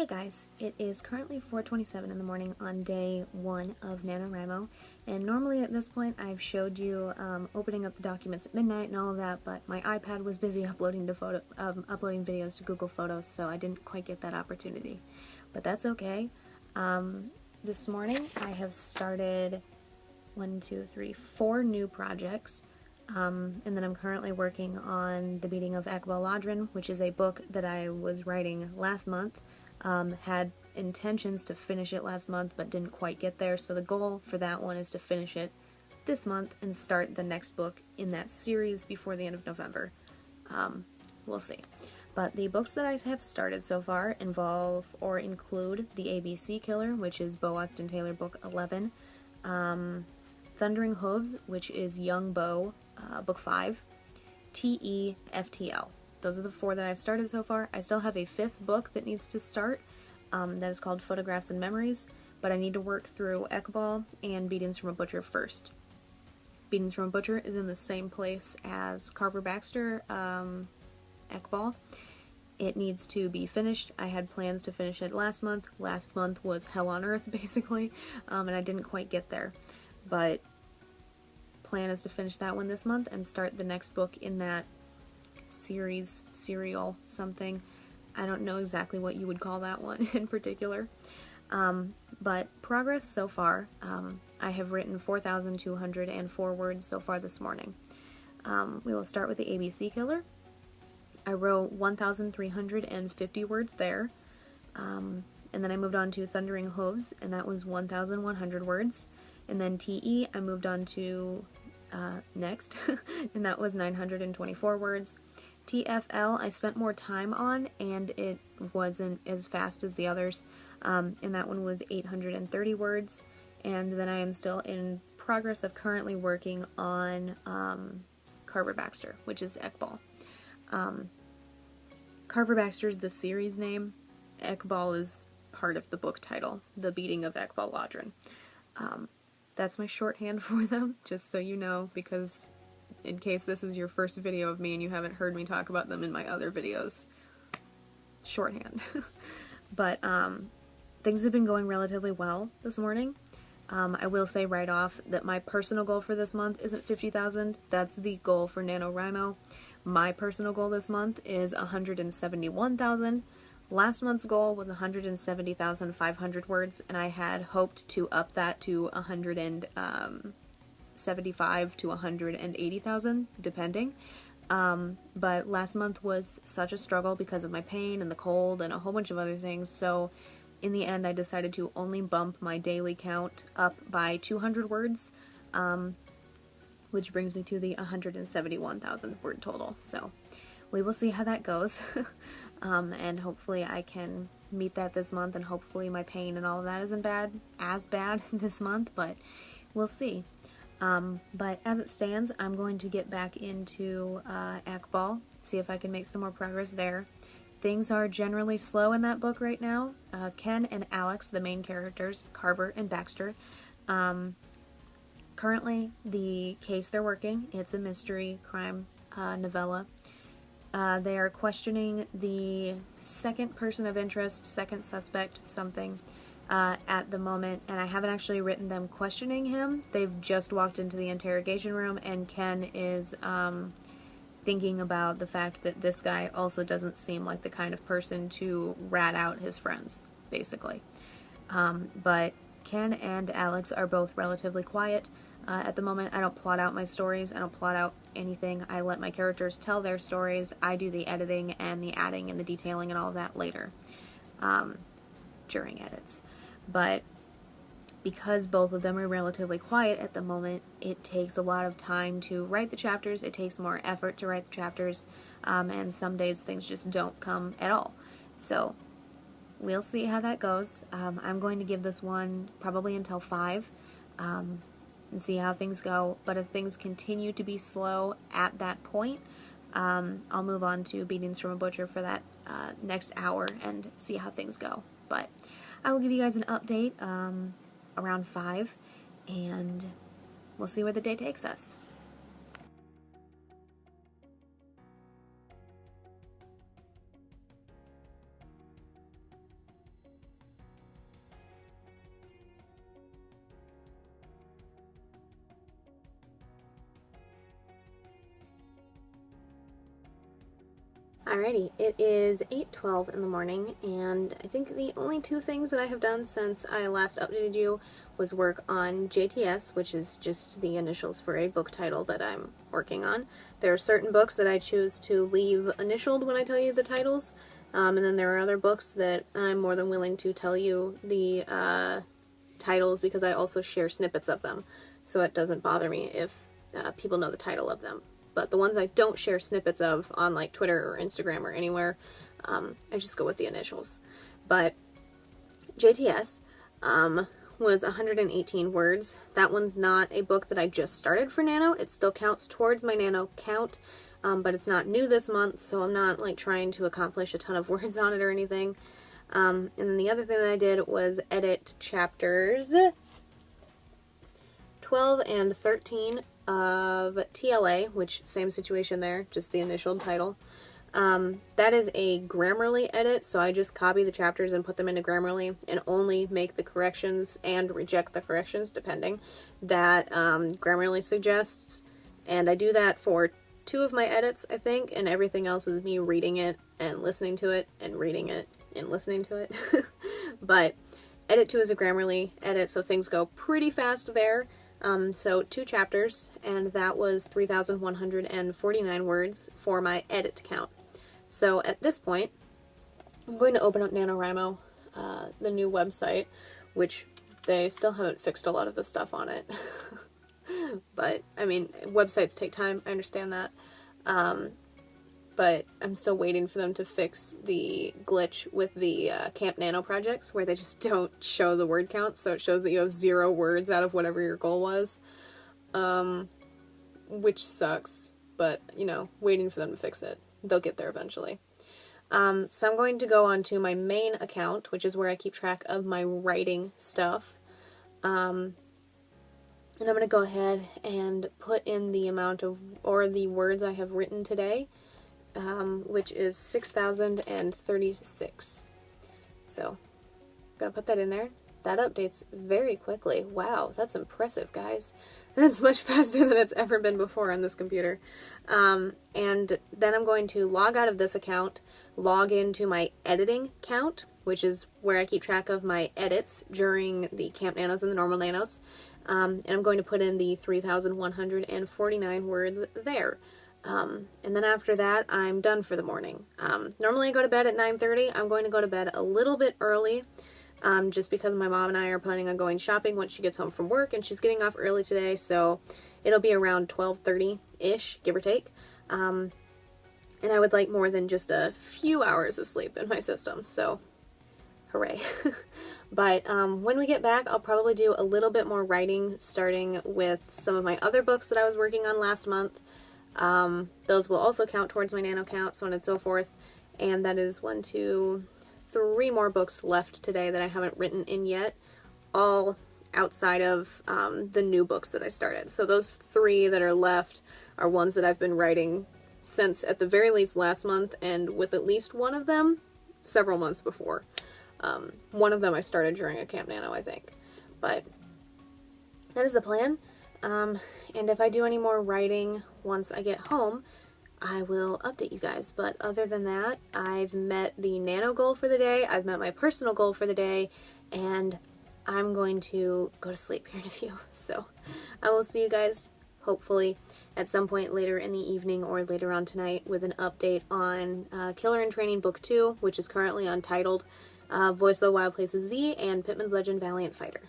Hey guys, it is currently 4:27 in the morning on day 1 of NaNoWriMo, and normally at this point I've showed you opening up the documents at midnight and all of that, but my iPad was busy uploading videos to Google Photos, so I didn't quite get that opportunity. But that's okay. This morning I have started 4 new projects, and then I'm currently working on The Beating of Aqbal Ladrin, which is a book that I was writing last month. Had intentions to finish it last month but didn't quite get there, so the goal for that one is to finish it this month and start the next book in that series before the end of November. We'll see. But the books that I have started so far involve or include The ABC Killer, which is Bo Austin Taylor book 11, Thundering Hooves, which is Young Bo, book 5, TEFTL. Those are the 4 that I've started so far. I still have a 5th book that needs to start, that is called Photographs and Memories, but I need to work through Aqbal and Beatings from a Butcher first. Beatings from a Butcher is in the same place as Carver Baxter, Aqbal. It needs to be finished. I had plans to finish it last month. Last month was hell on earth, basically, and I didn't quite get there. But plan is to finish that one this month and start the next book in that serial, something. I don't know exactly what you would call that one in particular. But progress so far. I have written 4,204 words so far this morning. We will start with the ABC Killer. I wrote 1,350 words there. And then I moved on to Thundering Hooves, and that was 1,100 words. And then TE I moved on to next, and that was 924 words. TFL I spent more time on, and it wasn't as fast as the others, and that one was 830 words. And then I am still in progress of currently working on Carver Baxter, which is Aqbal. Carver Baxter is the series name. Aqbal is part of the book title, The Beating of Aqbal Ladrin. That's my shorthand for them, just so you know, because in case this is your first video of me and you haven't heard me talk about them in my other videos. Shorthand. But things have been going relatively well this morning. I will say right off that my personal goal for this month isn't 50,000. That's the goal for NaNoWriMo. My personal goal this month is 171,000. Last month's goal was 170,500 words, and I had hoped to up that to 175 to 180,000, depending. But last month was such a struggle because of my pain and the cold and a whole bunch of other things, so in the end I decided to only bump my daily count up by 200 words, which brings me to the 171,000 word total. So we will see how that goes. And hopefully I can meet that this month, and hopefully my pain and all of that isn't as bad this month, but we'll see. But as it stands, I'm going to get back into Aqbal, see if I can make some more progress there. Things are generally slow in that book right now. Ken and Alex, the main characters, Carver and Baxter, currently the case they're working, it's a mystery crime novella. They are questioning the second person of interest, second suspect, something, at the moment, and I haven't actually written them questioning him. They've just walked into the interrogation room, and Ken is thinking about the fact that this guy also doesn't seem like the kind of person to rat out his friends, basically. But Ken and Alex are both relatively quiet. At the moment, I don't plot out my stories, I don't plot out anything. I let my characters tell their stories. I do the editing and the adding and the detailing and all of that later, during edits. But because both of them are relatively quiet at the moment, it takes a lot of time to write the chapters, it takes more effort to write the chapters, and some days things just don't come at all. So we'll see how that goes. I'm going to give this one probably until 5, and see how things go, but if things continue to be slow at that point, I'll move on to Beatings from a Butcher for that next hour and see how things go. But I will give you guys an update around 5, and we'll see where the day takes us. Alrighty, it is 8:12 in the morning, and I think the only two things that I have done since I last updated you was work on JTS, which is just the initials for a book title that I'm working on. There are certain books that I choose to leave initialed when I tell you the titles, and then there are other books that I'm more than willing to tell you the titles because I also share snippets of them, so it doesn't bother me if people know the title of them. But the ones I don't share snippets of on like Twitter or Instagram or anywhere, I just go with the initials. But JTS was 118 words. That one's not a book that I just started for Nano. It still counts towards my Nano count, but it's not new this month, so I'm not like trying to accomplish a ton of words on it or anything. And then the other thing that I did was edit chapters 12 and 13 of TLA, which same situation there, just the initial title. That is a Grammarly edit, so I just copy the chapters and put them into Grammarly and only make the corrections and reject the corrections depending that Grammarly suggests. And I do that for 2 of my edits, I think, and everything else is me reading it and listening to it and reading it and listening to it. But edit 2 is a Grammarly edit, so things go pretty fast there. So 2 chapters, and that was 3,149 words for my edit count. So at this point, I'm going to open up NaNoWriMo, the new website, which they still haven't fixed a lot of the stuff on it. But, I mean, websites take time, I understand that. But I'm still waiting for them to fix the glitch with the Camp Nano projects where they just don't show the word count, so it shows that you have 0 words out of whatever your goal was, which sucks, but, you know, waiting for them to fix it. They'll get there eventually. So I'm going to go on to my main account, which is where I keep track of my writing stuff, and I'm going to go ahead and put in the amount of, or the words I have written today, which is 6,036. So, I'm gonna put that in there. That updates very quickly. Wow, that's impressive, guys. That's much faster than it's ever been before on this computer. And then I'm going to log out of this account, log into my editing count, which is where I keep track of my edits during the Camp Nanos and the normal Nanos. And I'm going to put in the 3,149 words there. And then after that, I'm done for the morning. Normally I go to bed at 9:30. I'm going to go to bed a little bit early, just because my mom and I are planning on going shopping once she gets home from work, and she's getting off early today, so it'll be around 12:30-ish, give or take. And I would like more than just a few hours of sleep in my system, so hooray. But when we get back, I'll probably do a little bit more writing, starting with some of my other books that I was working on last month. Those will also count towards my Nano count, so on and so forth. And that is 1, 2, 3 more books left today that I haven't written in yet, all outside of the new books that I started. So those 3 that are left are ones that I've been writing since at the very least last month, and with at least one of them several months before. One of them I started during a Camp Nano, I think. But that is the plan. And if I do any more writing once I get home, I will update you guys. But other than that, I've met the Nano goal for the day, I've met my personal goal for the day, and I'm going to go to sleep here in a few. So I will see you guys, hopefully, at some point later in the evening or later on tonight with an update on Killer in Training Book 2, which is currently untitled, Voice of the Wild Places Z, and Pittman's Legend Valiant Fighter.